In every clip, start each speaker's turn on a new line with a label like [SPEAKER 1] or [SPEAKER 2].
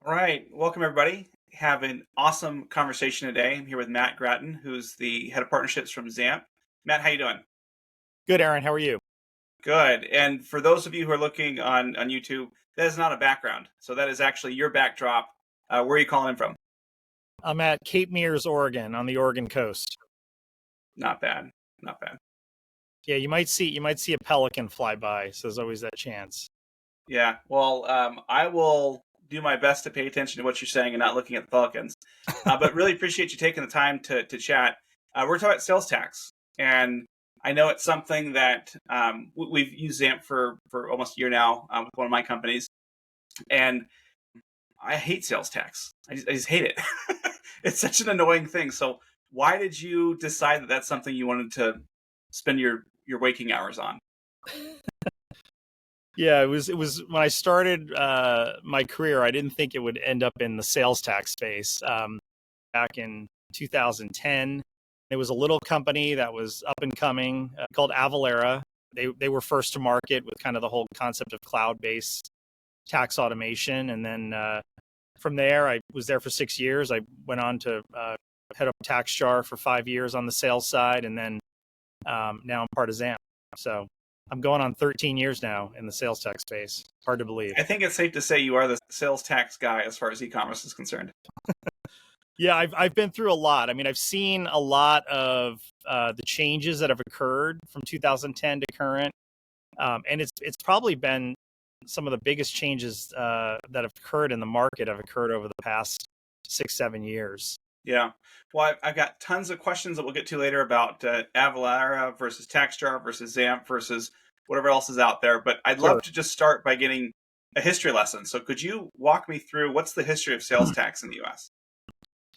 [SPEAKER 1] All right, welcome everybody. Have an awesome conversation today. I'm here with Matt Grattan, who's the head of partnerships from Zamp. Matt, how you doing?
[SPEAKER 2] Good, Aaron. How are you?
[SPEAKER 1] Good. And for those of you who are looking on YouTube, that is not a background. So that is actually your backdrop. Where are you calling in from?
[SPEAKER 2] I'm at Cape Mears, Oregon, on the Oregon coast.
[SPEAKER 1] Not bad. Not bad.
[SPEAKER 2] Yeah, you might see a pelican fly by. So there's always that chance.
[SPEAKER 1] Yeah. Well, I will do my best to pay attention to what you're saying and not looking at the pelicans. But really appreciate you taking the time to chat. We're talking about sales tax, and I know it's something that we've used Zamp for almost a year now with one of my companies, and I hate sales tax. I just hate it. It's such an annoying thing. So why did you decide that that's something you wanted to spend your waking hours on?
[SPEAKER 2] Yeah, it was when I started my career. I didn't think it would end up in the sales tax space. Back in 2010, it was a little company that was up and coming called Avalara. They were first to market with kind of the whole concept of cloud-based tax automation, and then from there, I was there for 6 years. I went on to head up TaxJar for 5 years on the sales side, and then now I'm part of Zamp. So I'm going on 13 years now in the sales tax space. Hard to believe.
[SPEAKER 1] I think it's safe to say you are the sales tax guy as far as e-commerce is concerned.
[SPEAKER 2] Yeah, I've been through a lot. I mean, I've seen a lot of the changes that have occurred from 2010 to current, and it's probably been some of the biggest changes that have occurred in the market have occurred over the past 6-7 years.
[SPEAKER 1] Yeah. Well, I've got tons of questions that we'll get to later about Avalara versus TaxJar versus Zamp versus whatever else is out there. But I'd
[SPEAKER 2] Sure.
[SPEAKER 1] love to just start by getting a history lesson. So could you walk me through what's the history of sales tax in the U.S.?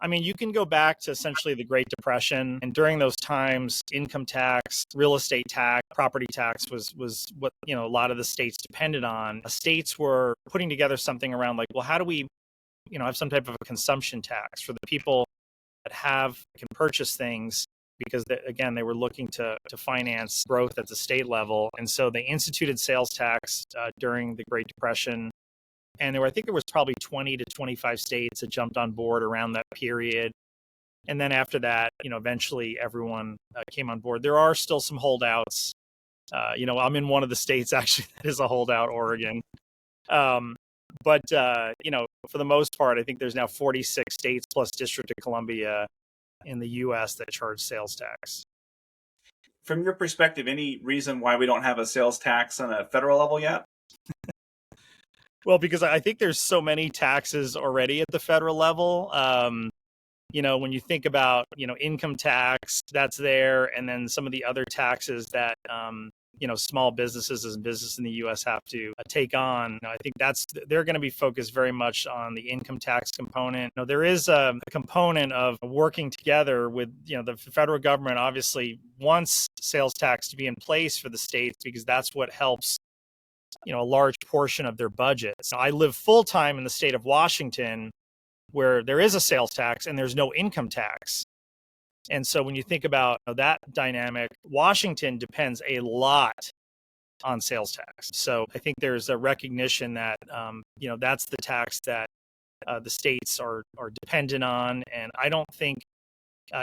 [SPEAKER 2] I mean, you can go back to essentially the Great Depression, and during those times, income tax, real estate tax, property tax was what a lot of the states depended on. States were putting together something around like, well, how do we have some type of a consumption tax for the people that can purchase things, because again, they were looking to finance growth at the state level, and so they instituted sales tax during the Great Depression. And I think there was probably 20 to 25 states that jumped on board around that period. And then after that, eventually everyone came on board. There are still some holdouts. I'm in one of the states actually that is a holdout, Oregon. But for the most part, I think there's now 46 states plus District of Columbia in the U.S. that charge sales tax.
[SPEAKER 1] From your perspective, any reason why we don't have a sales tax on a federal level yet?
[SPEAKER 2] Well, because I think there's so many taxes already at the federal level. When you think about, income tax, that's there. And then some of the other taxes that, small businesses and businesses in the U.S. have to take on. I think they're going to be focused very much on the income tax component. There is a component of working together with, the federal government obviously wants sales tax to be in place for the states because that's what helps a large portion of their budgets. I live full time in the state of Washington, where there is a sales tax and there's no income tax. And so when you think about that dynamic, Washington depends a lot on sales tax. So I think there's a recognition that that's the tax that the states are dependent on. And I don't think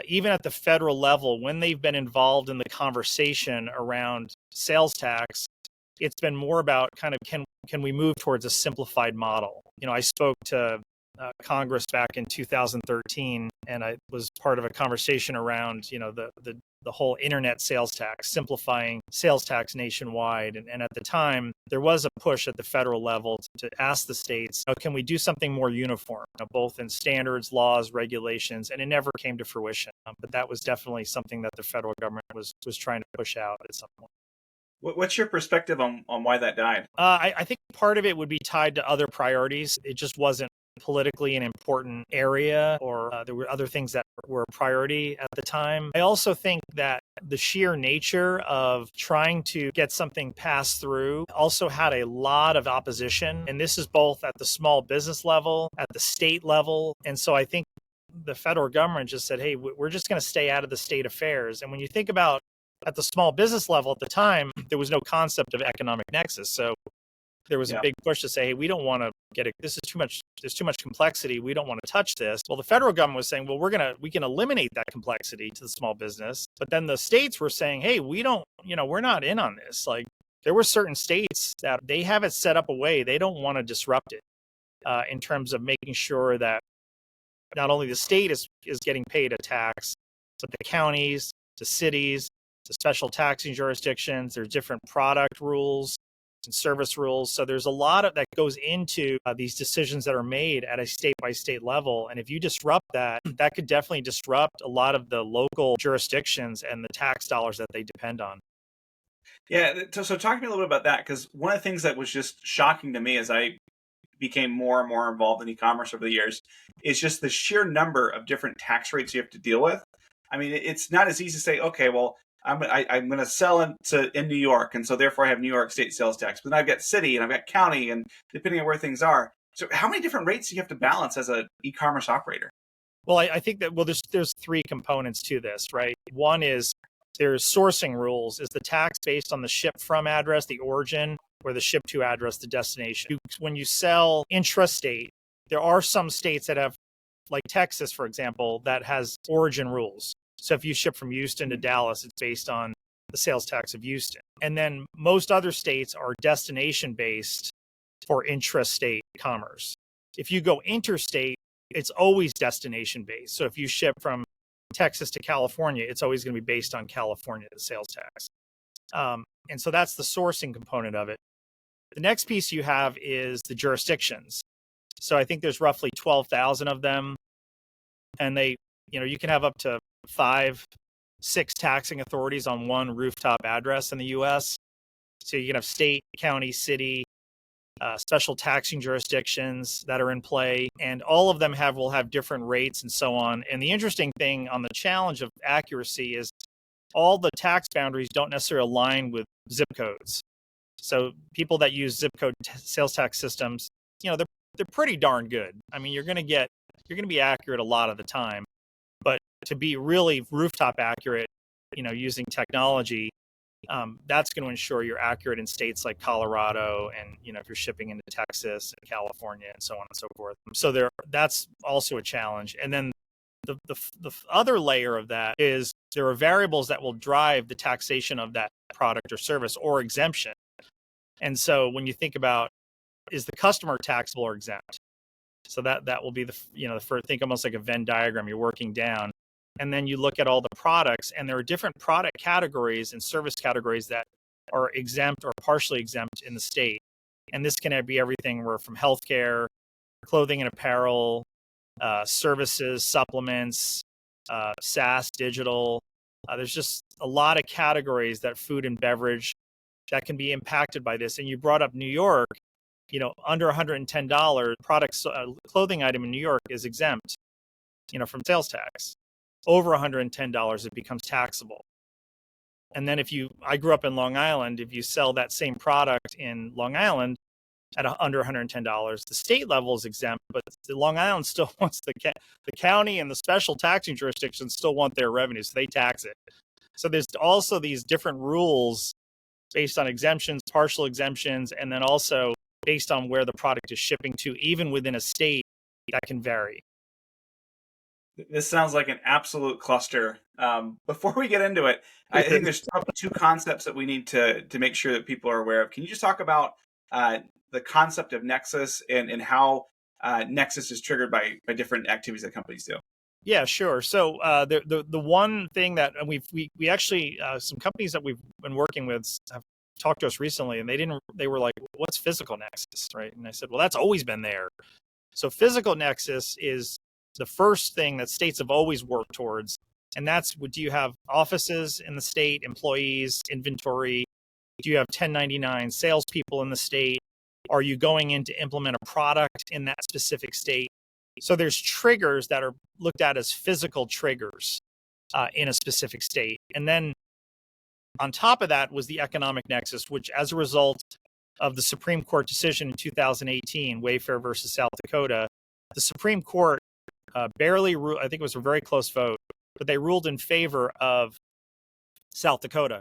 [SPEAKER 2] even at the federal level, when they've been involved in the conversation around sales tax, it's been more about kind of can we move towards a simplified model. I spoke to Congress back in 2013, and I was part of a conversation around the whole internet sales tax, simplifying sales tax nationwide. And at the time, there was a push at the federal level to ask the states, can we do something more uniform, both in standards, laws, regulations, and it never came to fruition. But that was definitely something that the federal government was trying to push out at some point.
[SPEAKER 1] What's your perspective on why that died?
[SPEAKER 2] I think part of it would be tied to other priorities. It just wasn't politically an important area, or there were other things that were a priority at the time. I also think that the sheer nature of trying to get something passed through also had a lot of opposition. And this is both at the small business level, at the state level. And so I think the federal government just said, hey, we're just going to stay out of the state affairs. And when you think about at the small business level at the time, there was no concept of economic nexus. So there was a big push to say, hey, we don't want to get it. This is too much. There's too much complexity. We don't want to touch this. Well, the federal government was saying, well, we can eliminate that complexity to the small business. But then the states were saying, hey, we don't, we're not in on this. Like there were certain states that they have it set up a way. They don't want to disrupt it in terms of making sure that not only the state is getting paid a tax, but the counties, the cities, the special taxing jurisdictions, there's different product rules and service rules. So there's a lot of that goes into these decisions that are made at a state by state level. And if you disrupt that, that could definitely disrupt a lot of the local jurisdictions and the tax dollars that they depend on.
[SPEAKER 1] Yeah. So talk to me a little bit about that, because one of the things that was just shocking to me as I became more and more involved in e-commerce over the years is just the sheer number of different tax rates you have to deal with. I mean, it's not as easy to say, okay, well, I'm going to sell in New York, and so therefore I have New York State sales tax. But then I've got city and I've got county, and depending on where things are. So how many different rates do you have to balance as an e-commerce operator?
[SPEAKER 2] Well, I think that there's three components to this, right? One is there's sourcing rules. Is the tax based on the ship from address, the origin, or the ship to address, the destination? When you sell intrastate, there are some states that have, like Texas, for example, that has origin rules. So if you ship from Houston to Dallas, it's based on the sales tax of Houston. And then most other states are destination based for intrastate commerce. If you go interstate, it's always destination based. So if you ship from Texas to California, it's always going to be based on California, the sales tax. And so that's the sourcing component of it. The next piece you have is the jurisdictions. So I think there's roughly 12,000 of them. And they, you can have up to 5, 6 taxing authorities on one rooftop address in the US. So you can have state, county, city, special taxing jurisdictions that are in play, and all of them will have different rates and so on. And the interesting thing on the challenge of accuracy is all the tax boundaries don't necessarily align with zip codes. So people that use zip code sales tax systems, they're pretty darn good. I mean, you're going to be accurate a lot of the time, but to be really rooftop accurate, using technology, that's going to ensure you're accurate in states like Colorado, and if you're shipping into Texas and California and so on and so forth. So that's also a challenge. And then the other layer of that is there are variables that will drive the taxation of that product or service or exemption. And so when you think about, is the customer taxable or exempt? So that will be the first, think almost like a Venn diagram. You're working down, and then you look at all the products, and there are different product categories and service categories that are exempt or partially exempt in the state. And this can be everything from healthcare, clothing and apparel, services, supplements, SaaS, digital. There's just a lot of categories that food and beverage that can be impacted by this. And you brought up New York. Under $110 products, clothing item in New York is exempt, from sales tax. Over $110, it becomes taxable. And then I grew up in Long Island, if you sell that same product in Long Island at under $110, the state level is exempt, but the Long Island still wants the county and the special taxing jurisdictions still want their revenue, so they tax it. So there's also these different rules based on exemptions, partial exemptions, and then also based on where the product is shipping to, even within a state, that can vary.
[SPEAKER 1] This sounds like an absolute cluster. Before we get into it, I think there's probably 2 concepts that we need to make sure that people are aware of. Can you just talk about the concept of Nexus and how Nexus is triggered by different activities that companies do?
[SPEAKER 2] Yeah, sure. So the one thing that we actually some companies that we've been working with have talked to us recently, and they were like, what's physical Nexus, right? And I said, well, that's always been there. So physical Nexus is the first thing that states have always worked towards. And that's, do you have offices in the state, employees, inventory? Do you have 1099 salespeople in the state? Are you going in to implement a product in that specific state? So there's triggers that are looked at as physical triggers in a specific state. And then on top of that was the economic nexus, which as a result of the Supreme Court decision in 2018, Wayfair versus South Dakota, the Supreme Court barely ruled, I think it was a very close vote, but they ruled in favor of South Dakota.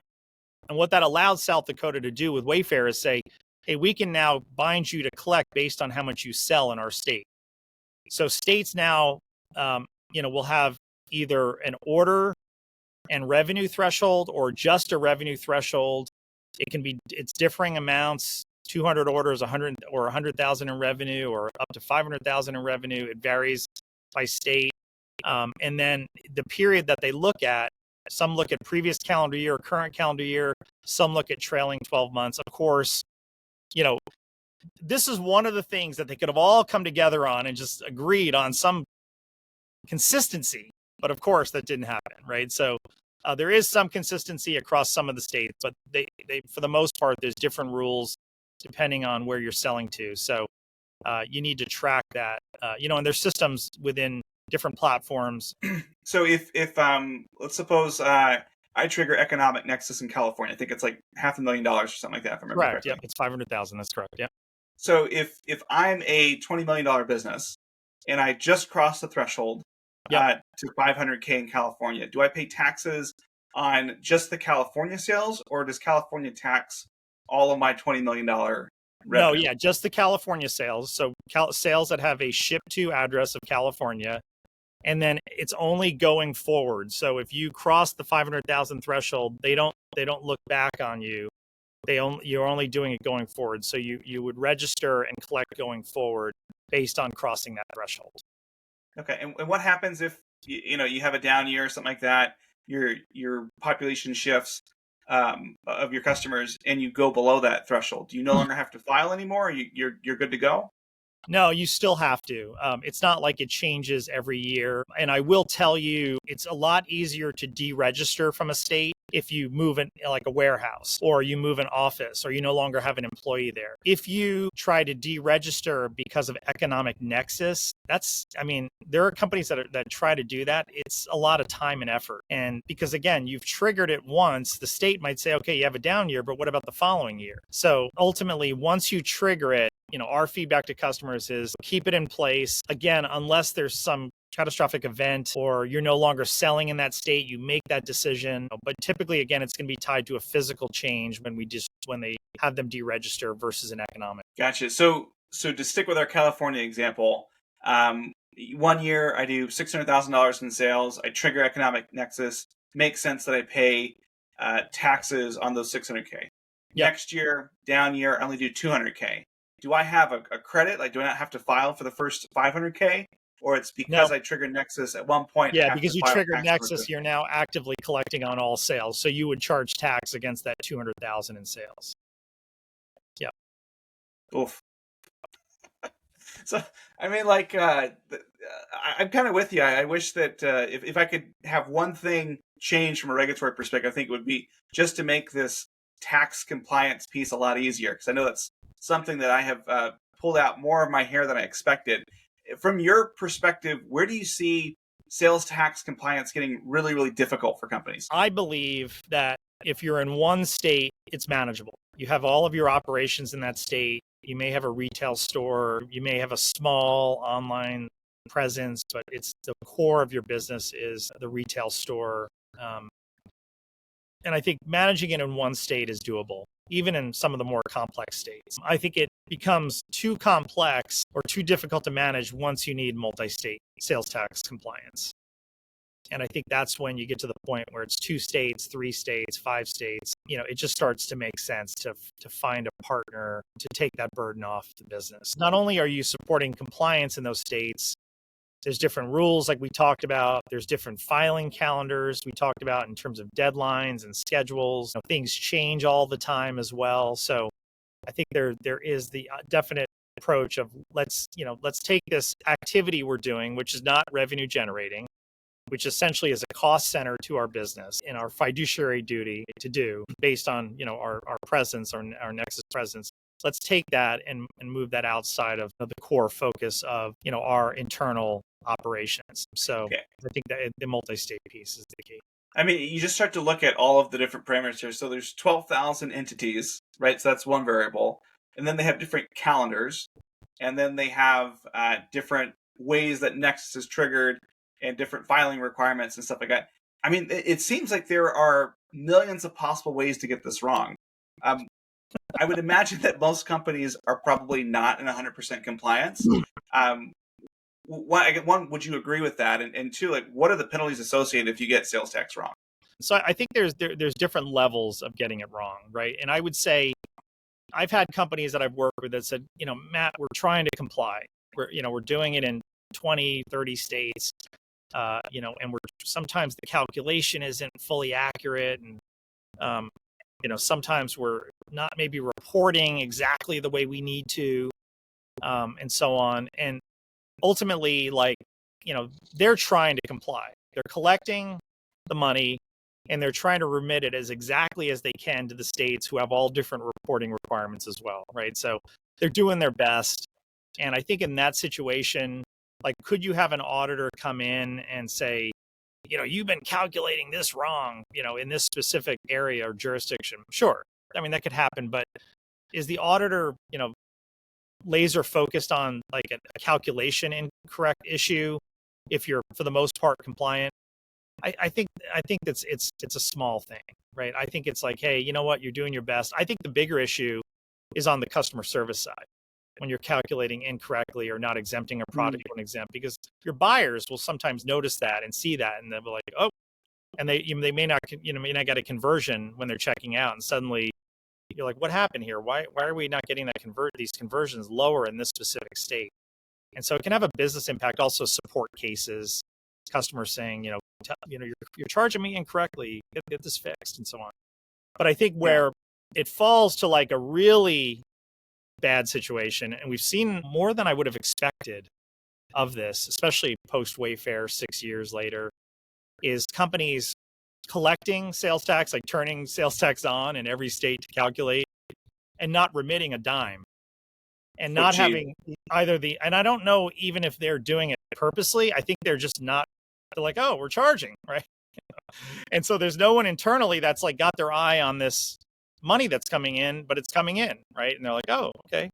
[SPEAKER 2] And what that allowed South Dakota to do with Wayfair is say, hey, we can now bind you to collect based on how much you sell in our state. So states now, will have either an order and revenue threshold or just a revenue threshold. It's differing amounts, 200 orders, 100 or 100,000 in revenue, or up to 500,000 in revenue. It varies by state. And then the period that they look at, some look at previous calendar year, current calendar year, some look at trailing 12 months. Of course, this is one of the things that they could have all come together on and just agreed on some consistency. But of course, that didn't happen, right? So there is some consistency across some of the states, but they for the most part, there's different rules depending on where you're selling to. So you need to track that, and there's systems within different platforms.
[SPEAKER 1] So if let's suppose I trigger economic nexus in California, I think it's like $500,000 or something like that, if I remember correctly.
[SPEAKER 2] Yep, it's 500,000. That's correct. Yep.
[SPEAKER 1] So if I'm a $20 million business and I just crossed the threshold to 500K in California, do I pay taxes on just the California sales, or does California tax all of my $20 million revenue?
[SPEAKER 2] No, yeah, just the California sales. So sales that have a ship to address of California, and then it's only going forward. So if you cross the 500,000 threshold, they don't look back on you. You're only doing it going forward. So you would register and collect going forward based on crossing that threshold.
[SPEAKER 1] Okay, and what happens if you have a down year or something like that? Your population shifts of your customers, and you go below that threshold. Do you no longer have to file anymore? You're good to go?
[SPEAKER 2] No, you still have to. It's not like it changes every year. And I will tell you, it's a lot easier to deregister from a state if you move in like a warehouse, or you move an office, or you no longer have an employee there. If you try to deregister because of economic nexus, there are companies that try to do that. It's a lot of time and effort. And because again, you've triggered it once, the state might say, okay, you have a down year, but what about the following year? So ultimately, once you trigger it, our feedback to customers is keep it in place. Again, unless there's some catastrophic event or you're no longer selling in that state, you make that decision. But typically, again, it's going to be tied to a physical change when they have them deregister versus an economic.
[SPEAKER 1] Gotcha. So to stick with our California example, 1 year I do $600,000 in sales. I trigger economic nexus. Makes sense that I pay taxes on those $600K. Yep. Next year, down year, I only do $200K. Do I have a credit? Like, do I not have to file for the first $500K? Or it's because I triggered Nexus at one point?
[SPEAKER 2] Yeah, because you triggered Nexus, you're now actively collecting on all sales. So you would charge tax against that $200,000 in sales. Yeah.
[SPEAKER 1] Oof. So, I'm kind of with you. I wish that if I could have one thing change from a regulatory perspective, I think it would be just to make this tax compliance piece a lot easier. Because I know that's something that I have pulled out more of my hair than I expected. From your perspective, where do you see sales tax compliance getting really, really difficult for companies?
[SPEAKER 2] I believe that if you're in one state, it's manageable. You have all of your operations in that state. You may have a retail store. You may have a small online presence, but it's the core of your business is the retail store. And I think managing it in one state is doable, even in some of the more complex states. I think it becomes too complex or too difficult to manage once you need multi-state sales tax compliance. And I think that's when you get to the point where it's 2 states, 3 states, 5 states. It just starts to make sense to find a partner to take that burden off the business. Not only are you supporting compliance in those states, there's different rules like we talked about. There's different filing calendars we talked about in terms of deadlines and schedules. Things change all the time as well. So I think there is the definite approach of let's take this activity we're doing, which is not revenue generating, which essentially is a cost center to our business and our fiduciary duty to do based on our presence, our Nexus presence. Let's take that and move that outside of the core focus of our internal operations. So I think that the multi-state piece is the key.
[SPEAKER 1] You just start to look at all of the different parameters here. So there's 12,000 entities, right? So that's one variable. And then they have different calendars. And then they have different ways that Nexus is triggered and different filing requirements and stuff like that. It seems like there are millions of possible ways to get this wrong. I would imagine that most companies are probably not in 100% compliance. Um, one, would you agree with that? And two, like, what are the penalties associated if you get sales tax wrong?
[SPEAKER 2] So I think there's different levels of getting it wrong, right? And I would say I've had companies that I've worked with that said, Matt, we're trying to comply. We're doing it in 20, 30 states, and we're sometimes the calculation isn't fully accurate, and sometimes we're not maybe reporting exactly the way we need to, and so on. And ultimately, they're trying to comply. They're collecting the money and they're trying to remit it as exactly as they can to the states who have all different reporting requirements as well, right? So they're doing their best. And I think in that situation, could you have an auditor come in and say, you've been calculating this wrong, in this specific area or jurisdiction? Sure. I mean, that could happen, but is the auditor, laser focused on a calculation incorrect issue if you're for the most part compliant? I think that's it's a small thing, right? I think it's like, hey, you know what, you're doing your best. I think the bigger issue is on the customer service side when you're calculating incorrectly or not exempting a product when exempt, because your buyers will sometimes notice that and see that, and they'll be like, oh, and they may not get a conversion when they're checking out, and suddenly you're like, what happened here? Why are we not getting these conversions lower in this specific state? And so it can have a business impact. Also, support cases, customers saying, you're charging me incorrectly. Get this fixed, and so on. But I think where it falls to a really bad situation, and we've seen more than I would have expected of this, especially post Wayfair 6 years later, is companies collecting sales tax, turning sales tax on in every state to calculate, and not remitting a dime, and not having either and I don't know even if they're doing it purposely. I think they're just not. They're like, oh, we're charging, right? And so there's no one internally that's got their eye on this money that's coming in, but it's coming in, right? And they're like, oh, okay,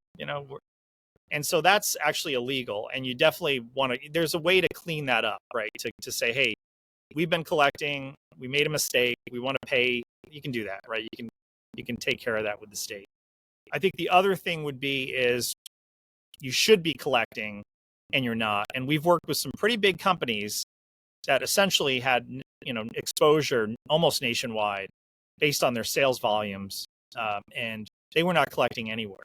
[SPEAKER 2] and so that's actually illegal. And you definitely want to. There's a way to clean that up, right? To say, hey, we've been collecting, we made a mistake, we want to pay. You can do that, right? You can take care of that with the state. I think the other thing would be is you should be collecting and you're not. And we've worked with some pretty big companies that essentially had, exposure almost nationwide based on their sales volumes, and they were not collecting anywhere.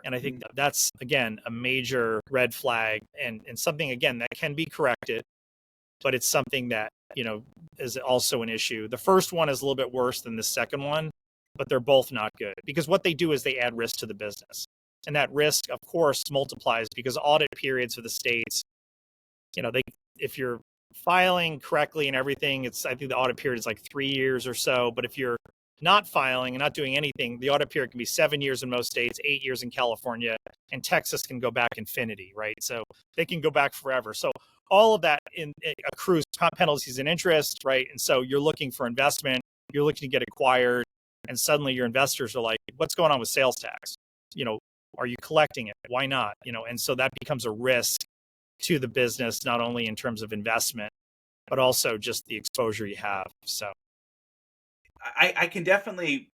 [SPEAKER 2] And I think that's, again, a major red flag, and something, again, that can be corrected, but it's something that, is also an issue. The first one is a little bit worse than the second one, but they're both not good, because what they do is they add risk to the business. And that risk, of course, multiplies because audit periods for the states, if you're filing correctly and everything, I think the audit period is 3 years or so. But if you're not filing and not doing anything, the audit period can be 7 years in most states, 8 years in California, and Texas can go back infinity, right? So they can go back forever. So all of that accrues penalties and interest, right? And so you're looking for investment, you're looking to get acquired, and suddenly your investors are like, what's going on with sales tax? Are you collecting it? Why not? And so that becomes a risk to the business, not only in terms of investment, but also just the exposure you have. So
[SPEAKER 1] I can definitely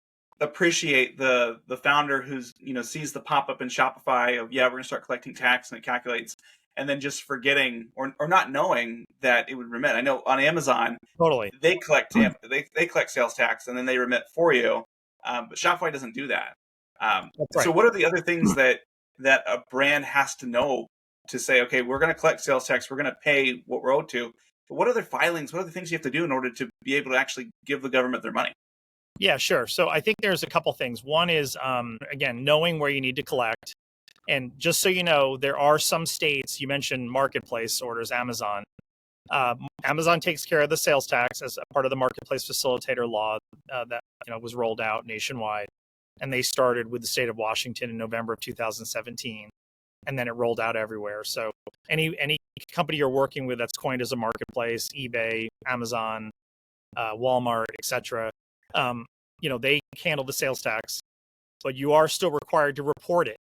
[SPEAKER 1] appreciate the founder who's sees the pop up in Shopify of, we're gonna start collecting tax, and it calculates, and then just forgetting or not knowing that it would remit. I know on Amazon,
[SPEAKER 2] totally,
[SPEAKER 1] they collect they collect sales tax and then they remit for you, but Shopify doesn't do that.
[SPEAKER 2] That's right.
[SPEAKER 1] So what are the other things that a brand has to know to say, okay, we're going to collect sales tax, we're going to pay what we're owed to, but what other filings, what are the things you have to do in order to be able to actually give the government their money?
[SPEAKER 2] Yeah, sure. So I think there's a couple things. One is, again, knowing where you need to collect. And just so you know, there are some states, you mentioned marketplace orders, Amazon. Amazon takes care of the sales tax as a part of the marketplace facilitator law that was rolled out nationwide. And they started with the state of Washington in November of 2017. And then it rolled out everywhere. So any company you're working with that's coined as a marketplace, eBay, Amazon, Walmart, etc., they handle the sales tax, but you are still required to report it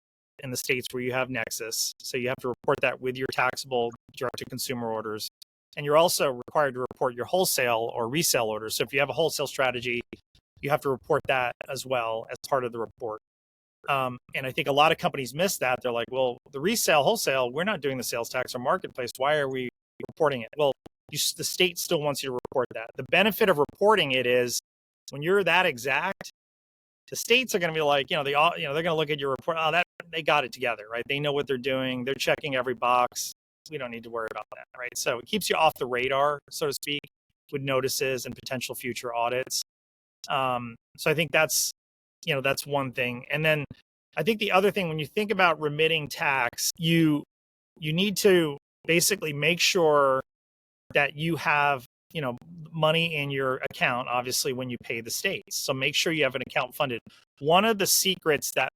[SPEAKER 2] in the states where you have Nexus. So you have to report that with your taxable direct-to-consumer orders. And you're also required to report your wholesale or resale orders. So if you have a wholesale strategy, you have to report that as well as part of the report. And I think a lot of companies miss that. They're like, well, the resale, wholesale, we're not doing the sales tax or marketplace. Why are we reporting it? Well, the state still wants you to report that. The benefit of reporting it is when you're that exact, the states are going to be like, they're going to look at your report. Oh, they got it together, right? They know what they're doing. They're checking every box. We don't need to worry about that, right? So it keeps you off the radar, so to speak, with notices and potential future audits. So I think that's one thing. And then I think the other thing, when you think about remitting tax, you need to basically make sure that you have, money in your account, obviously, when you pay the states. So make sure you have an account funded. One of the secrets that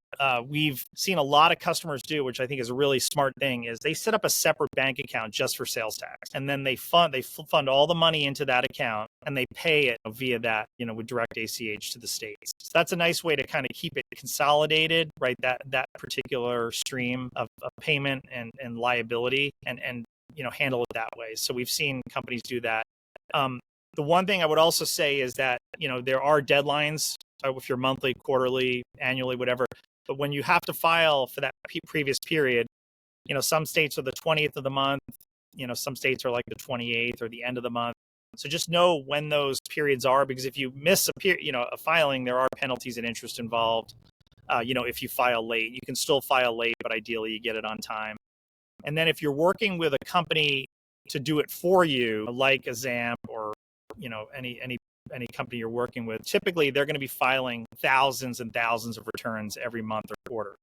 [SPEAKER 2] we've seen a lot of customers do, which I think is a really smart thing, is they set up a separate bank account just for sales tax. And then they fund all the money into that account and they pay it via that, with direct ACH to the states. So that's a nice way to kind of keep it consolidated, right? That particular stream of payment and liability and handle it that way. So we've seen companies do that. The one thing I would also say is that, there are deadlines if you're monthly, quarterly, annually, whatever. But when you have to file for that previous period, some states are the 20th of the month, some states are like the 28th or the end of the month. So just know when those periods are, because if you miss a filing, there are penalties and interest involved. If you file late, you can still file late, but ideally you get it on time. And then if you're working with a company to do it for you, like a Zamp or any company you're working with, typically they're going to be filing thousands and thousands of returns every month or quarter.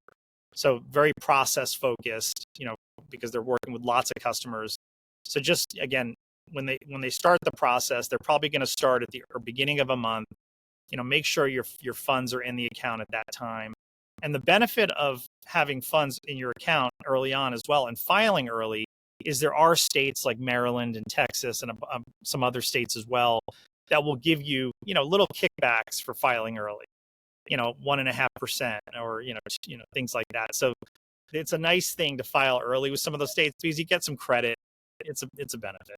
[SPEAKER 2] So very process focused, because they're working with lots of customers. So just again, when they start the process, they're probably going to start at the beginning of a month. Make sure your funds are in the account at that time. And the benefit of having funds in your account early on as well and filing early is there are states like Maryland and Texas and some other states as well that will give you, little kickbacks for filing early, 1.5% or, things like that. So it's a nice thing to file early with some of those states because you get some credit. It's a benefit.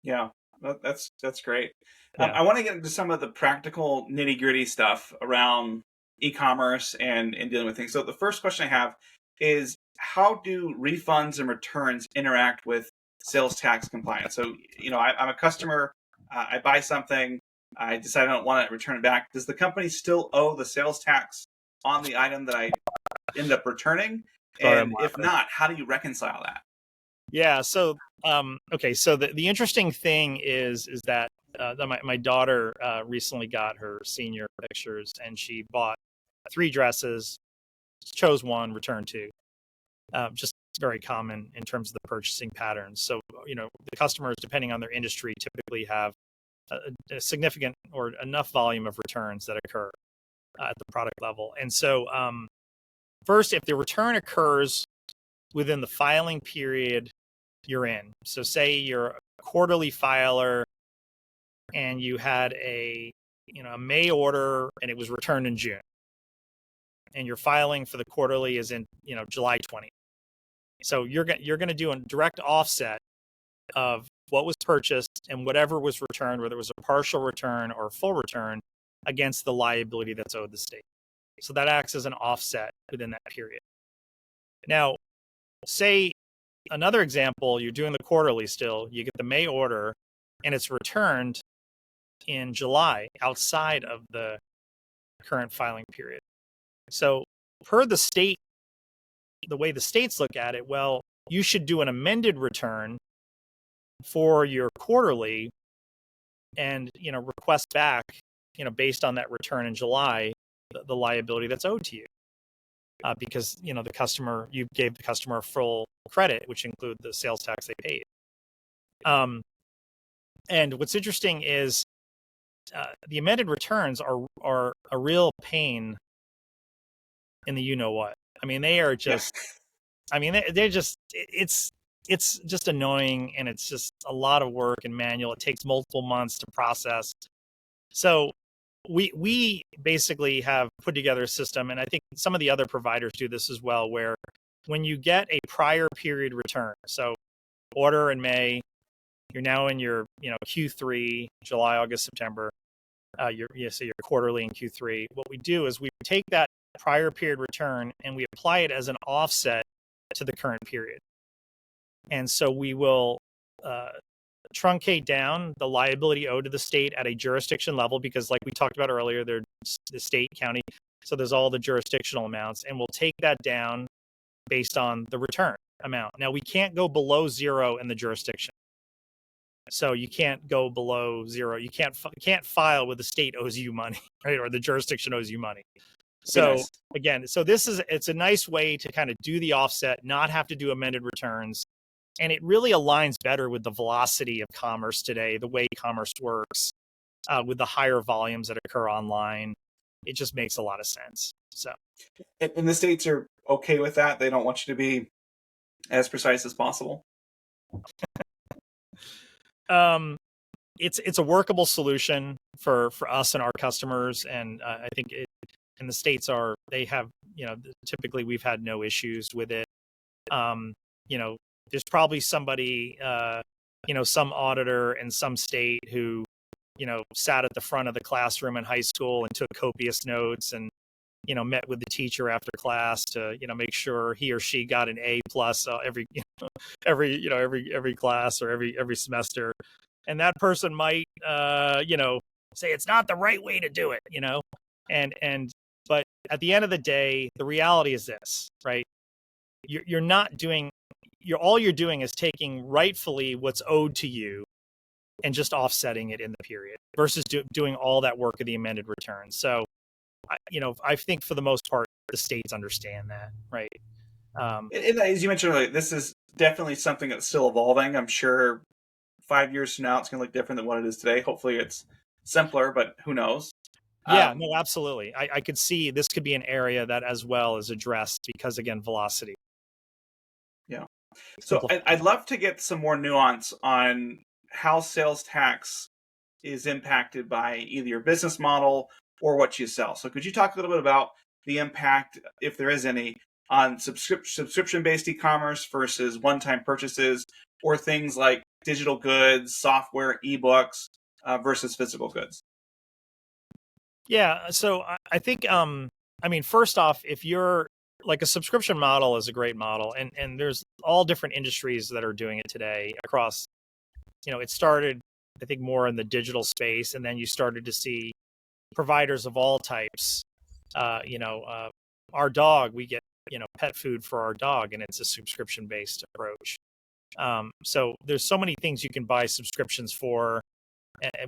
[SPEAKER 1] Yeah, that's great.
[SPEAKER 2] Yeah.
[SPEAKER 1] I want to get into some of the practical nitty gritty stuff around e-commerce and dealing with things. So the first question I have is, how do refunds and returns interact with sales tax compliance? So, I'm a customer, I buy something, I decide I don't want to return it back. Does the company still owe the sales tax on the item that I end up returning? And if not, how do you reconcile that?
[SPEAKER 2] Yeah. So, okay. So the interesting thing is that my daughter recently got her senior pictures, and she bought 3 dresses, chose one, returned 2. Just very common in terms of the purchasing patterns. So, the customers, depending on their industry, typically have a significant or enough volume of returns that occur at the product level. And so, first, if the return occurs within the filing period you're in, so say you're a quarterly filer and you had a May order and it was returned in June, and your filing for the quarterly is in July 20th. So you're going to do a direct offset of what was purchased and whatever was returned, whether it was a partial return or a full return, against the liability that's owed the state. So that acts as an offset within that period. Now, say another example, you're doing the quarterly still, you get the May order and it's returned in July outside of the current filing period. So per the state, the way the states look at it, well, you should do an amended return for your quarterly and, request back, based on that return in July, the liability that's owed to you. Because, you gave the customer full credit, which include the sales tax they paid. And what's interesting is the amended returns are a real pain in the what. I mean, they are just, they're just, it's just annoying, and it's just a lot of work and manual. It takes multiple months to process. So we basically have put together a system, and I think some of the other providers do this as well, where when you get a prior period return, so order in May, you're now in your Q3, July, August, September, so your quarterly in Q3. What we do is we take that prior period return and we apply it as an offset to the current period. And so we will truncate down the liability owed to the state at a jurisdiction level, because like we talked about earlier, they're the state, county. So there's all the jurisdictional amounts, and we'll take that down based on the return amount. Now, we can't go below zero in the jurisdiction. So you can't go below zero. You can't file with the state owes you money, right? Or the jurisdiction owes you money. So
[SPEAKER 1] nice.
[SPEAKER 2] Again, it's a nice way to kind of do the offset, not have to do amended returns. And it really aligns better with the velocity of commerce today, the way commerce works, with the higher volumes that occur online. It just makes a lot of sense. So,
[SPEAKER 1] and the states are okay with that. They don't want you to be as precise as possible.
[SPEAKER 2] It's a workable solution for us and our customers, and I think and the states they have, typically we've had no issues with it. There's probably somebody, some auditor in some state who, sat at the front of the classroom in high school and took copious notes and, met with the teacher after class to, make sure he or she got an A+ every class or every semester. And that person might, say it's not the right way to do it, but at the end of the day, the reality is this, right? You're not doing, all you're doing is taking rightfully what's owed to you and just offsetting it in the period versus doing all that work of the amended return. So, I think for the most part, the states understand that, right?
[SPEAKER 1] And as you mentioned earlier, this is definitely something that's still evolving. I'm sure 5 years from now, it's going to look different than what it is today. Hopefully it's simpler, but who knows?
[SPEAKER 2] Yeah, no, absolutely. I could see this could be an area that as well is addressed because, again, velocity.
[SPEAKER 1] Yeah. So I'd love to get some more nuance on how sales tax is impacted by either your business model or what you sell. So could you talk a little bit about the impact, if there is any, on subscription-based e-commerce versus one-time purchases, or things like digital goods, software, ebooks versus physical goods?
[SPEAKER 2] Yeah, so I think, first off, if you're like, a subscription model is a great model, and there's all different industries that are doing it today across, it started, I think, more in the digital space, and then you started to see providers of all types. Our dog, we get, pet food for our dog, and it's a subscription-based approach. So there's so many things you can buy subscriptions for,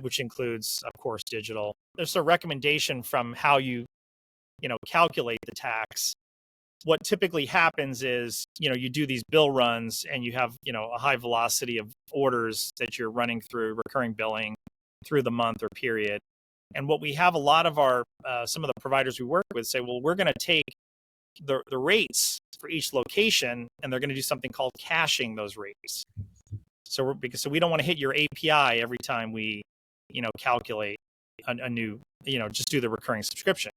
[SPEAKER 2] which includes, of course, digital. There's a recommendation from how you calculate the tax. What typically happens is, you do these bill runs and you have, a high velocity of orders that you're running through recurring billing through the month or period. And what we have a lot of our, some of the providers we work with say, well, we're going to take the rates for each location, and they're going to do something called caching those rates. So we don't want to hit your API every time we, calculate a new, just do the recurring subscription.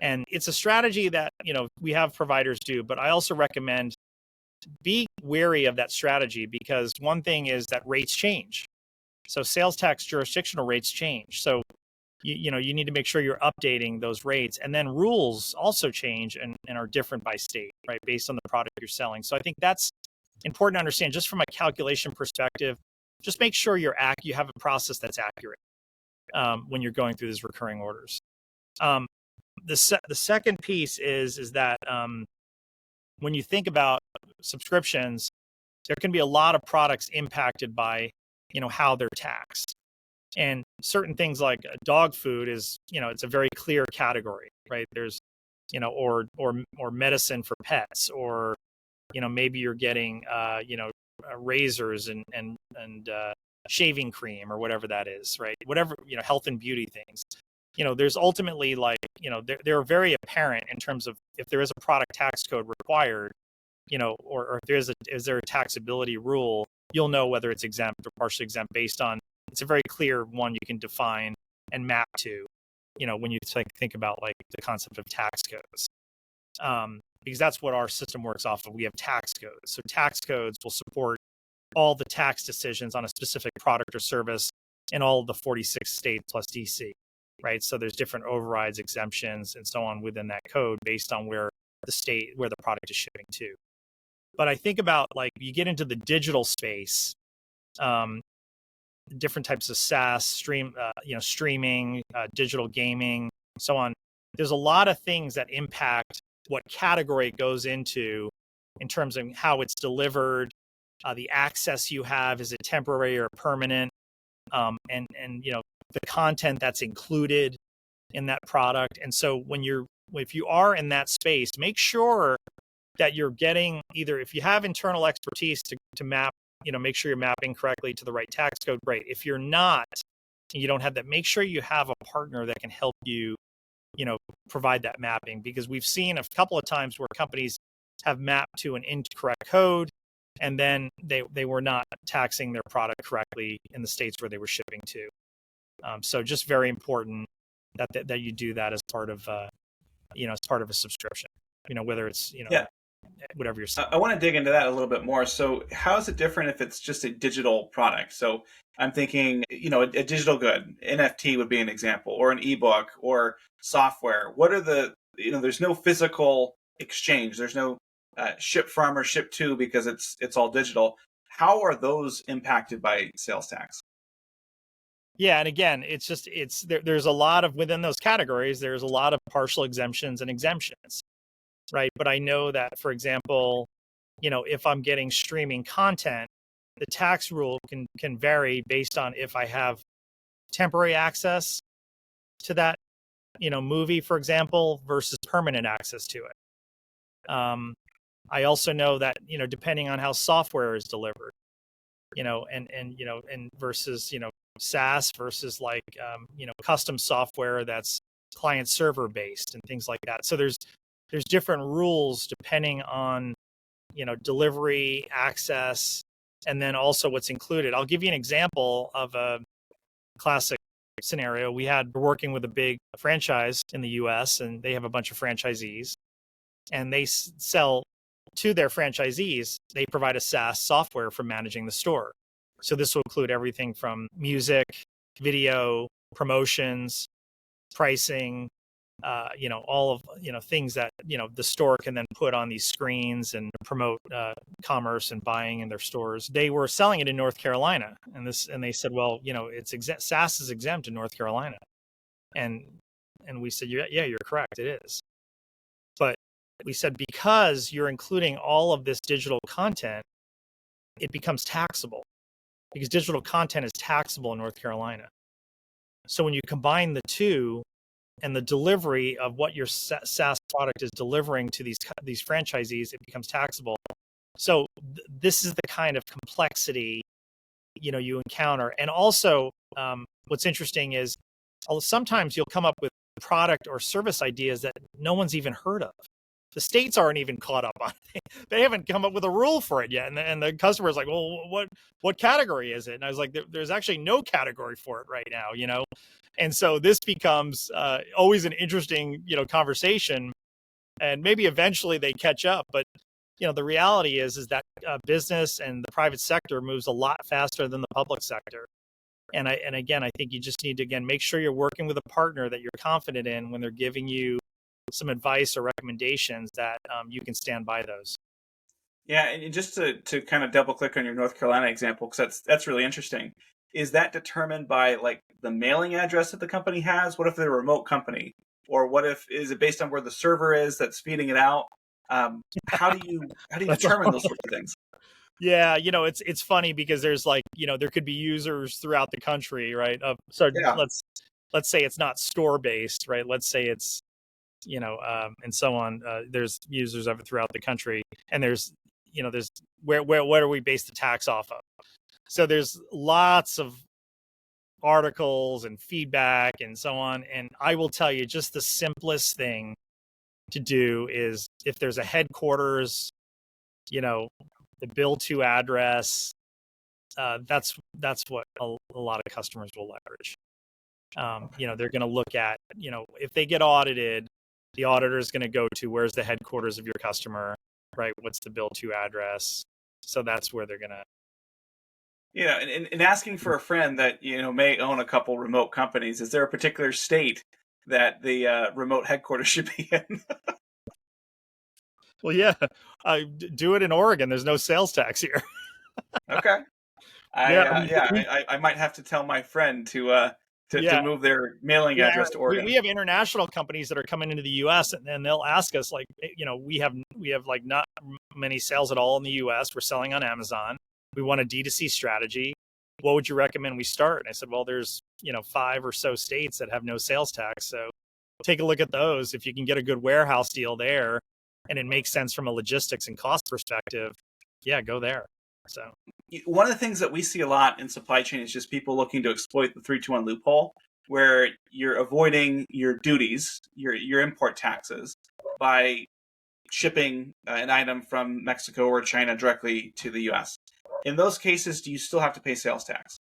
[SPEAKER 2] And it's a strategy that, we have providers do, but I also recommend be wary of that strategy, because one thing is that rates change. So sales tax jurisdictional rates change. So, you need to make sure you're updating those rates. And then rules also change and are different by state, right, based on the product you're selling. So I think that's important to understand just from a calculation perspective. Just make sure you have a process that's accurate when you're going through these recurring orders. The second piece is that when you think about subscriptions, there can be a lot of products impacted by, how they're taxed. And certain things like dog food is, it's a very clear category, right? There's, or medicine for pets, or, maybe you're getting, razors and shaving cream or whatever that is, right? Whatever, health and beauty things. There's ultimately they're very apparent in terms of if there is a product tax code required, or if is there a taxability rule, you'll know whether it's exempt or partially exempt based on, it's a very clear one you can define and map to, when you think about the concept of tax codes. Because that's what our system works off of. We have tax codes. So tax codes will support all the tax decisions on a specific product or service in all of the 46 states plus DC. right? So there's different overrides, exemptions, and so on within that code based on where the product is shipping to. But I think about, like, you get into the digital space, different types of SaaS, streaming, digital gaming, so on. There's a lot of things that impact what category it goes into in terms of how it's delivered, the access you have, is it temporary or permanent, and the content that's included in that product. And so if you are in that space, make sure that you're getting, either if you have internal expertise to map, make sure you're mapping correctly to the right tax code, great. If you're not, and you don't have that, make sure you have a partner that can help you, provide that mapping, because we've seen a couple of times where companies have mapped to an incorrect code, and then they were not taxing their product correctly in the states where they were shipping to. So just very important that you do that as part of as part of a subscription. Whether it's
[SPEAKER 1] Yeah.
[SPEAKER 2] whatever you're saying.
[SPEAKER 1] I want to dig into that a little bit more. So how is it different if it's just a digital product? So I'm thinking, a digital good, NFT would be an example, or an ebook, or software. What are there's no physical exchange. There's no ship from or ship to, because it's all digital. How are those impacted by sales tax?
[SPEAKER 2] Yeah, and again, there's a lot of, within those categories, there's a lot of partial exemptions and exemptions, right? But I know that, for example, if I'm getting streaming content, the tax rule can vary based on if I have temporary access to that, movie, for example, versus permanent access to it. I also know that, depending on how software is delivered, and versus, SaaS versus like, custom software that's client server based and things like that. So there's different rules depending on, delivery, access, and then also what's included. I'll give you an example of a classic scenario. We're working with a big franchise in the US, and they have a bunch of franchisees, and they sell to their franchisees. They provide a SaaS software for managing the store. So this will include everything from music, video, promotions, pricing, all of, things that, the store can then put on these screens and promote commerce and buying in their stores. They were selling it in North Carolina, and they said, well, it's SaaS is exempt in North Carolina. And we said, yeah, you're correct, it is. But we said, because you're including all of this digital content, it becomes taxable, because digital content is taxable in North Carolina. So when you combine the two, and the delivery of what your SaaS product is delivering to these franchisees, it becomes taxable. So this is the kind of complexity, you encounter. And also, what's interesting is sometimes you'll come up with product or service ideas that no one's even heard of. The states aren't even caught up on it. They haven't come up with a rule for it yet. And the customer's like, well, what category is it? And I was like, there's actually no category for it right now, And so this becomes always an interesting, conversation. And maybe eventually they catch up. But, the reality is that business and the private sector moves a lot faster than the public sector. And again, I think you just need to, make sure you're working with a partner that you're confident in when they're giving you some advice or recommendations, that you can stand by those.
[SPEAKER 1] Yeah, and just to kind of double click on your North Carolina example, because that's really interesting. Is that determined by like the mailing address that the company has? What if they're a remote company? Or is it based on where the server is that's feeding it out? How do you determine those sorts of things?
[SPEAKER 2] Yeah, it's funny because there's like, there could be users throughout the country, right? So
[SPEAKER 1] Yeah.
[SPEAKER 2] let's say it's not store based, right? Let's say it's, and so on. There's users of it throughout the country, and there's where do we base the tax off of? So there's lots of articles and feedback and so on. And I will tell you, just the simplest thing to do is, if there's a headquarters, the bill to address, that's what a lot of customers will leverage. They're going to look at, if they get audited, the auditor is going to go to, where's the headquarters of your customer, right? What's the bill to address? So that's where they're going to.
[SPEAKER 1] in asking for a friend that may own a couple remote companies, is there a particular state that the remote headquarters should be in?
[SPEAKER 2] Well, yeah, do it in Oregon. There's no sales tax here.
[SPEAKER 1] Okay.
[SPEAKER 2] Yeah, I mean,
[SPEAKER 1] I might have to tell my friend to
[SPEAKER 2] yeah,
[SPEAKER 1] move their mailing
[SPEAKER 2] yeah.
[SPEAKER 1] address to
[SPEAKER 2] We
[SPEAKER 1] Oregon.
[SPEAKER 2] have international companies that are coming into the U.S. and they'll ask us like, we have like not many sales at all in the U.S. We're selling on Amazon. We want a D2C strategy. What would you recommend we start? And I said, well, there's 5 or so states that have no sales tax, so take a look at those. If you can get a good warehouse deal there, and it makes sense from a logistics and cost perspective, yeah, go there. So
[SPEAKER 1] one of the things that we see a lot in supply chain is just people looking to exploit the 321 loophole, where you're avoiding your duties, your import taxes, by shipping an item from Mexico or China directly to the U.S. In those cases, do you still have to pay sales tax?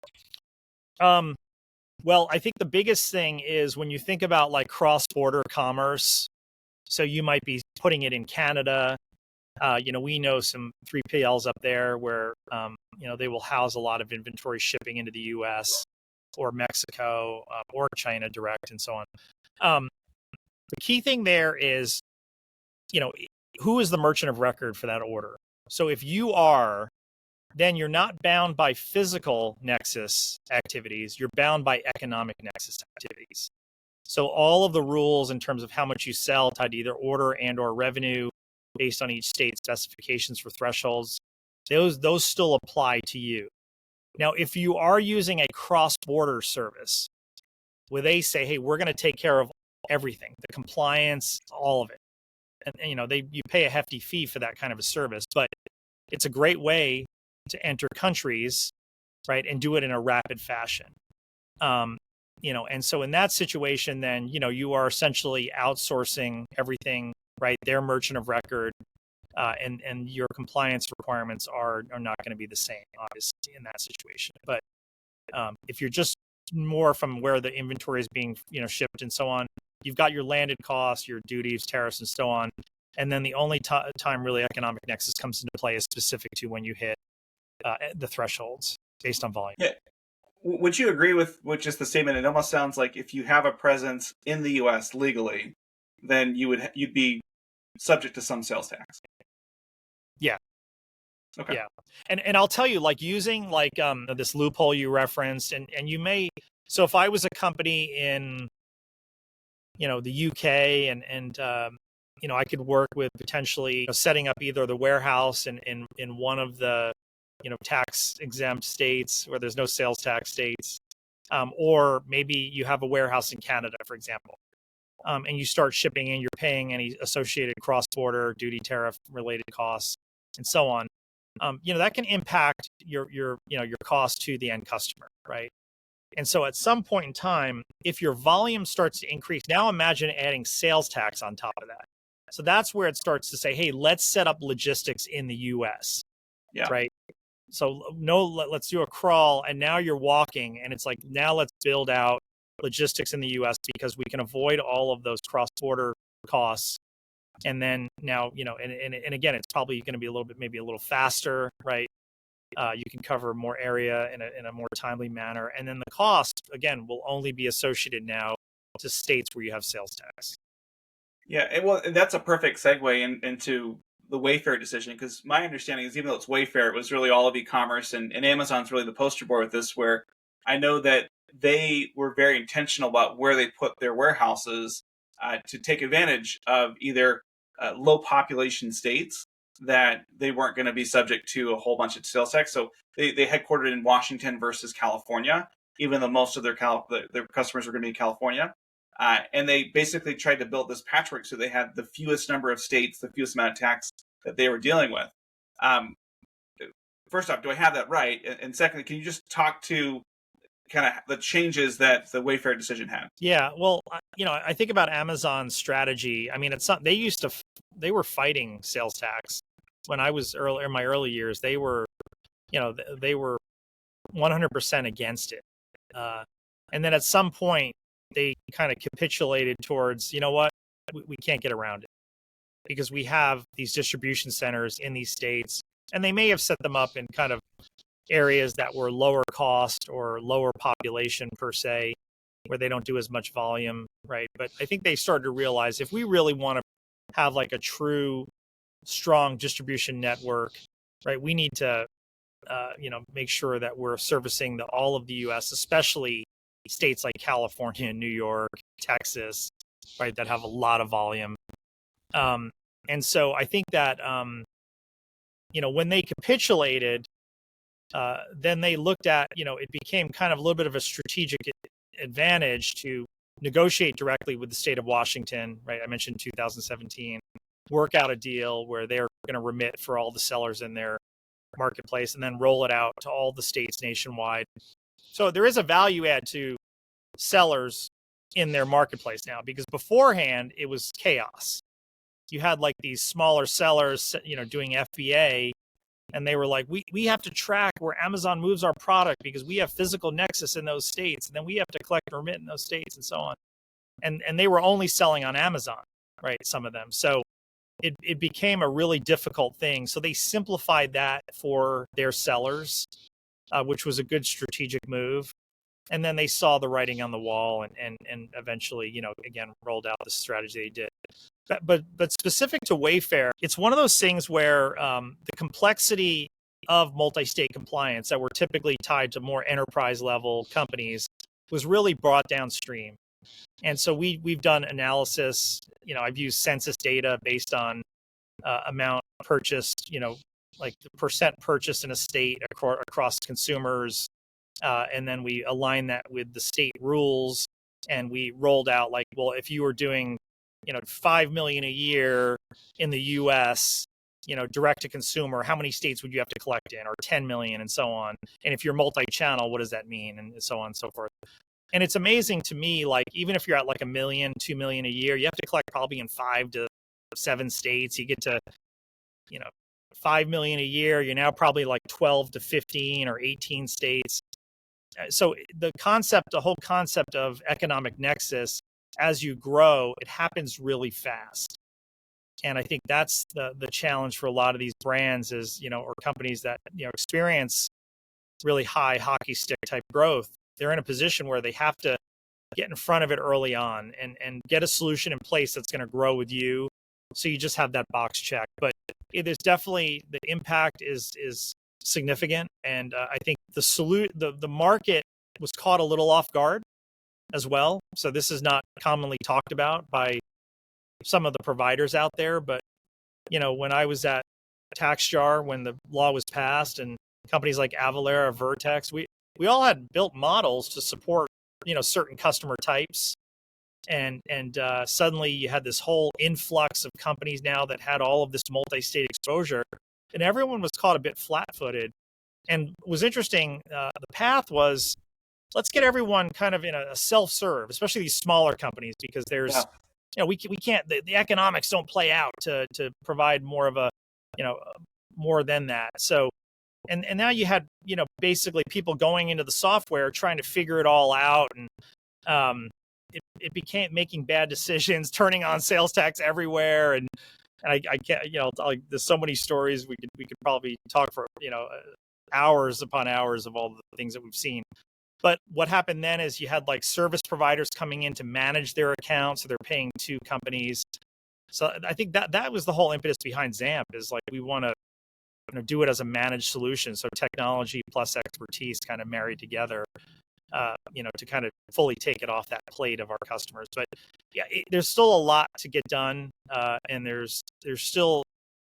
[SPEAKER 2] Well, I think the biggest thing is when you think about like cross-border commerce. So you might be putting it in Canada. We know some 3PLs up there where, they will house a lot of inventory shipping into the U.S. or Mexico or China direct and so on. The key thing there is, who is the merchant of record for that order? So if you are, then you're not bound by physical nexus activities. You're bound by economic nexus activities. So all of the rules in terms of how much you sell tied to either order and or revenue based on each state specifications for thresholds, those still apply to you. Now, if you are using a cross-border service where they say, hey, we're going to take care of everything, the compliance, all of it. And you pay a hefty fee for that kind of a service, but it's a great way to enter countries, right, and do it in a rapid fashion. And so in that situation, then, you are essentially outsourcing everything, right? Their merchant of record, and your compliance requirements are not going to be the same, obviously, in that situation. But if you're just more from where the inventory is being, shipped and so on, you've got your landed costs, your duties, tariffs, and so on. And then the only time really economic nexus comes into play is specific to when you hit the thresholds based on volume.
[SPEAKER 1] Yeah. Would you agree with just the statement? It almost sounds like if you have a presence in the U.S. legally, then you'd be subject to some sales tax.
[SPEAKER 2] Yeah.
[SPEAKER 1] Okay.
[SPEAKER 2] Yeah. And I'll tell you, like using like this loophole you referenced, and you may, so if I was a company in, the UK and I could work with potentially setting up either the warehouse in one of the, tax exempt states where there's no sales tax states, or maybe you have a warehouse in Canada, for example, and you start shipping and you're paying any associated cross-border duty tariff related costs and so on. That can impact your cost to the end customer, right? And so at some point in time, if your volume starts to increase, now imagine adding sales tax on top of that. So that's where it starts to say, hey, let's set up logistics in the US.
[SPEAKER 1] Yeah.
[SPEAKER 2] Right. So let's do a crawl. And now you're walking. And it's like, now let's build out logistics in the US because we can avoid all of those cross-border costs. And then now, and again, it's probably going to be maybe a little faster, right? You can cover more area in a more timely manner. And then the cost, again, will only be associated now to states where you have sales tax.
[SPEAKER 1] Yeah, and that's a perfect segue into the Wayfair decision, because my understanding is even though it's Wayfair, it was really all of e-commerce, and Amazon's really the poster boy with this, where I know that they were very intentional about where they put their warehouses to take advantage of either low population states that they weren't going to be subject to a whole bunch of sales tax. So they headquartered in Washington versus California, even though most of their customers were going to be in California. And they basically tried to build this patchwork so they had the fewest number of states, the fewest amount of tax that they were dealing with. First off, do I have that right? And secondly, can you just talk to kind of the changes that the Wayfair decision had?
[SPEAKER 2] Yeah, well, I think about Amazon's strategy. I mean, it's not, they were fighting sales tax when I was in my early years. They were 100% against it. And then at some point, they kind of capitulated towards, what, we can't get around it because we have these distribution centers in these states, and they may have set them up in kind of areas that were lower cost or lower population per se, where they don't do as much volume, right? But I think they started to realize if we really want to have like a true strong distribution network, right, we need to make sure that we're servicing all of the U.S., especially states like California, New York, Texas, right, that have a lot of volume. And so I think that when they capitulated, then they looked at, it became kind of a little bit of a strategic advantage to negotiate directly with the state of Washington, right? I mentioned 2017, work out a deal where they're going to remit for all the sellers in their marketplace and then roll it out to all the states nationwide. So there is a value add to sellers in their marketplace now, because beforehand it was chaos. You had like these smaller sellers, doing FBA, and they were like, we have to track where Amazon moves our product because we have physical nexus in those states, and then we have to collect and remit in those states and so on. And they were only selling on Amazon, right? Some of them. So it became a really difficult thing. So they simplified that for their sellers, which was a good strategic move. And then they saw the writing on the wall and eventually, again, rolled out the strategy they did. But specific to Wayfair, it's one of those things where the complexity of multi-state compliance that were typically tied to more enterprise level companies was really brought downstream. And so we've done analysis. I've used census data based on amount purchased, like the percent purchased in a state across consumers. And then we align that with the state rules. And we rolled out like, well, if you were doing, 5 million a year in the US, direct to consumer, how many states would you have to collect in, or 10 million and so on? And if you're multi-channel, what does that mean? And so on and so forth. And it's amazing to me, like, even if you're at like 1 million, 2 million a year, you have to collect probably in 5 to 7 states. You get to, 5 million a year. You're now probably like 12 to 15 or 18 states. So the whole concept of economic nexus, as you grow, it happens really fast. And I think that's the challenge for a lot of these brands is, or companies that, experience really high hockey stick type growth. They're in a position where they have to get in front of it early on and get a solution in place that's going to grow with you. So you just have that box check. But it is definitely, the impact is significant. And I think the market was caught a little off guard as well. So this is not commonly talked about by some of the providers out there. But, when I was at TaxJar, when the law was passed, and companies like Avalara, Vertex, we all had built models to support, certain customer types. And suddenly you had this whole influx of companies now that had all of this multi-state exposure, and everyone was caught a bit flat-footed. And it was interesting, the path was, let's get everyone kind of in a self-serve, especially these smaller companies, because there's, we can't, the economics don't play out to provide more of a, more than that. So, and now you had, basically people going into the software trying to figure it all out, and it became making bad decisions, turning on sales tax everywhere, and I can't, there's so many stories we could probably talk for, hours upon hours of all the things that we've seen. But what happened then is you had like service providers coming in to manage their accounts, so they're paying 2 companies. So I think that was the whole impetus behind Zamp, is like we want to do it as a managed solution, so technology plus expertise kind of married together, to kind of fully take it off that plate of our customers. But yeah, there's still a lot to get done, and there's still,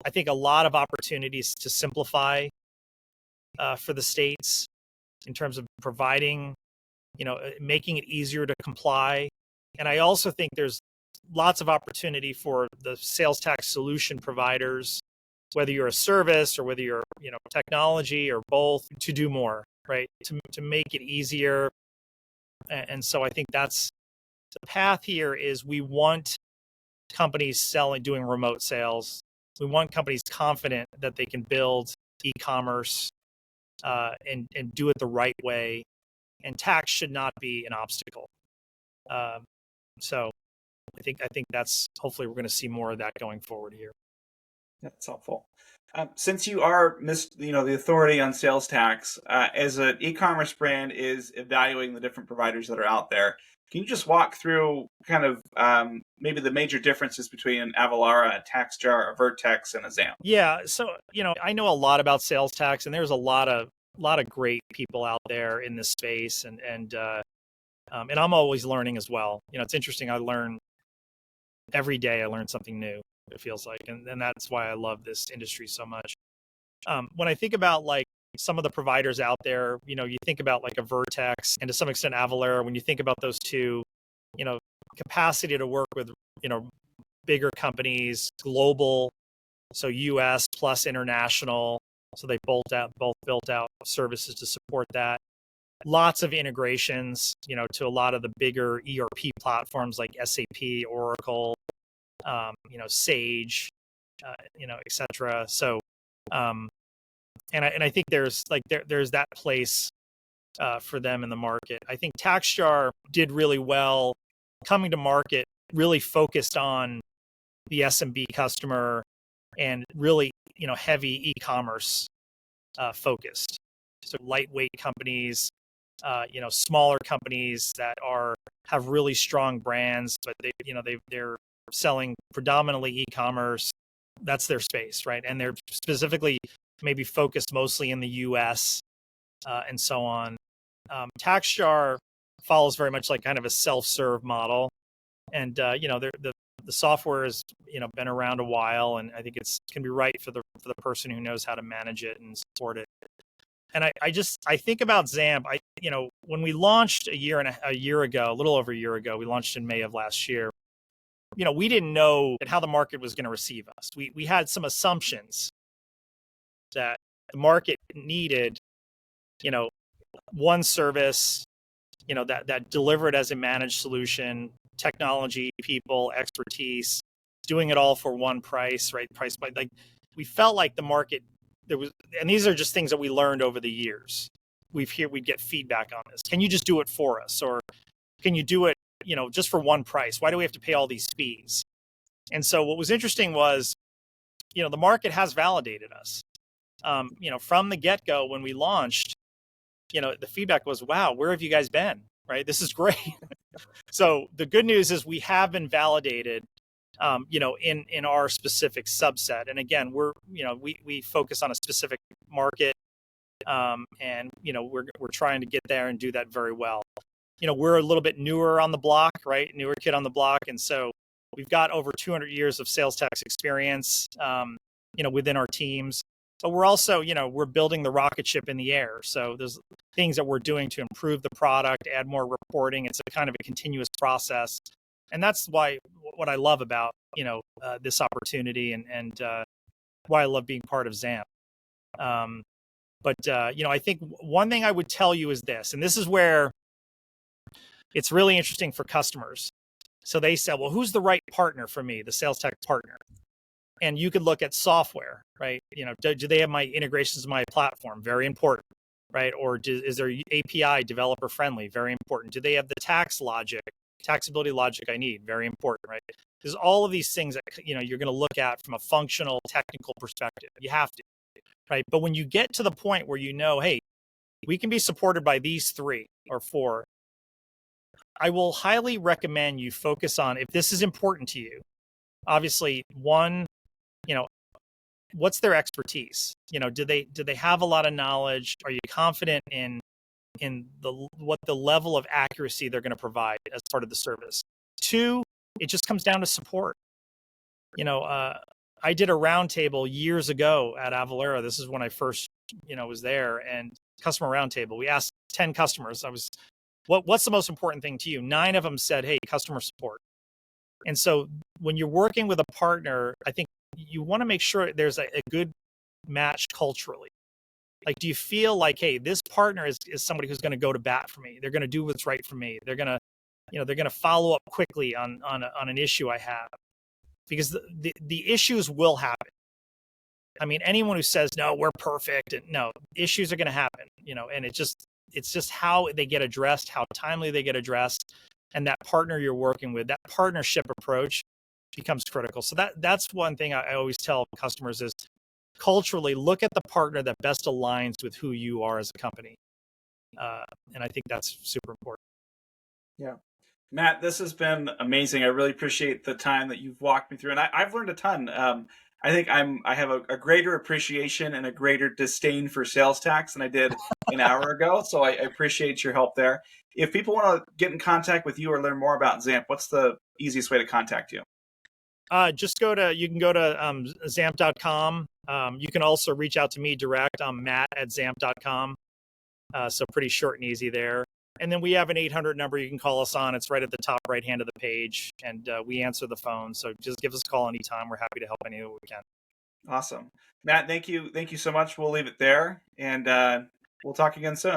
[SPEAKER 2] I think, a lot of opportunities to simplify for the states in terms of providing, making it easier to comply. And I also think there's lots of opportunity for the sales tax solution providers, whether you're a service or whether you're, technology or both, to do more, right? To make it easier. And so I think that's the path here. Is we want companies doing remote sales. We want companies confident that they can build e-commerce and do it the right way. And tax should not be an obstacle. So I think that's, hopefully we're going to see more of that going forward here.
[SPEAKER 1] That's helpful. Since you are, the authority on sales tax, as an e-commerce brand is evaluating the different providers that are out there, can you just walk through kind of maybe the major differences between an Avalara, a TaxJar, a Vertex, and a Zamp?
[SPEAKER 2] Yeah, so I know a lot about sales tax, and there's a lot of great people out there in this space, and I'm always learning as well. It's interesting. I learn every day. I learn something new. It feels like, and that's why I love this industry so much. When I think about like some of the providers out there, you think about like a Vertex and to some extent Avalara. When you think about those two, you know, capacity to work with bigger companies, global, so U.S. plus international. So they both built out services to support that. Lots of integrations, to a lot of the bigger ERP platforms like SAP, Oracle, Sage, et cetera. So, and I think there's that place for them in the market. I think TaxJar did really well coming to market, really focused on the SMB customer and really, heavy e-commerce focused. So lightweight companies, smaller companies that have really strong brands, but they're selling predominantly e-commerce. That's their space, right? And they're specifically maybe focused mostly in the U.S. And so on. TaxJar follows very much like kind of a self-serve model, and the software has been around a while, and I think it's can be right for the person who knows how to manage it and support it. And I think about Zamp. When we launched a year ago, a little over a year ago, we launched in May of last year. We didn't know how the market was going to receive us. We had some assumptions that the market needed, one service, that delivered as a managed solution, technology, people, expertise, doing it all for one price, right? Price by we felt like the market there was, and these are just things that we learned over the years. We'd get feedback on this. Can you just do it for us, or can you do it, just for one price? Why do we have to pay all these fees? And so what was interesting was, the market has validated us. From the get-go when we launched, the feedback was, wow, where have you guys been? Right? This is great. So the good news is we have been validated, in our specific subset. And again, we focus on a specific market, and we're trying to get there and do that very well. We're a little bit newer on the block, right? Newer kid on the block, and so we've got over 200 years of sales tax experience, within our teams. But we're also, we're building the rocket ship in the air. So there's things that we're doing to improve the product, add more reporting. It's a kind of a continuous process. And that's what I love about, this opportunity and why I love being part of Zamp. But I think one thing I would tell you is this, and this is where it's really interesting for customers. So they said, well, who's the right partner for me, the sales tech partner? And you could look at software, right? Do they have my integrations to my platform? Very important, right? Or is their API developer friendly? Very important. Do they have the taxability logic I need? Very important, right? There's all of these things that you're going to look at from a functional, technical perspective. You have to, right? But when you get to the point where hey, we can be supported by these 3 or 4, I will highly recommend you focus on, if this is important to you, obviously, one, what's their expertise? Do they have a lot of knowledge? Are you confident in what the level of accuracy they're going to provide as part of the service? 2, it just comes down to support. I did a roundtable years ago at Avalara. This is when I first, was there, and customer roundtable. We asked 10 customers. What's the most important thing to you? 9 of them said, hey, customer support. And so when you're working with a partner, I think you want to make sure there's a good match culturally. Like, do you feel like, hey, this partner is somebody who's going to go to bat for me? They're going to do what's right for me. They're going to follow up quickly on an issue I have, because the issues will happen. I mean, anyone who says, no, we're perfect, and no, issues are going to happen, and it's just how they get addressed, how timely they get addressed. And that partner you're working with, that partnership approach becomes critical. So that's one thing I always tell customers is culturally look at the partner that best aligns with who you are as a company. And I think that's super important.
[SPEAKER 1] Yeah. Matt, this has been amazing. I really appreciate the time that you've walked me through, and I've learned a ton. I think I have a greater appreciation and a greater disdain for sales tax than I did an hour ago. So I appreciate your help there. If people want to get in contact with you or learn more about Zamp, what's the easiest way to contact you?
[SPEAKER 2] You can go to zamp.com. You can also reach out to me direct. I'm matt@zamp.com. So pretty short and easy there. And then we have an 800 number you can call us on. It's right at the top right hand of the page, and we answer the phone. So just give us a call anytime. We're happy to help any way we can.
[SPEAKER 1] Awesome. Matt, thank you so much. We'll leave it there, and we'll talk again soon.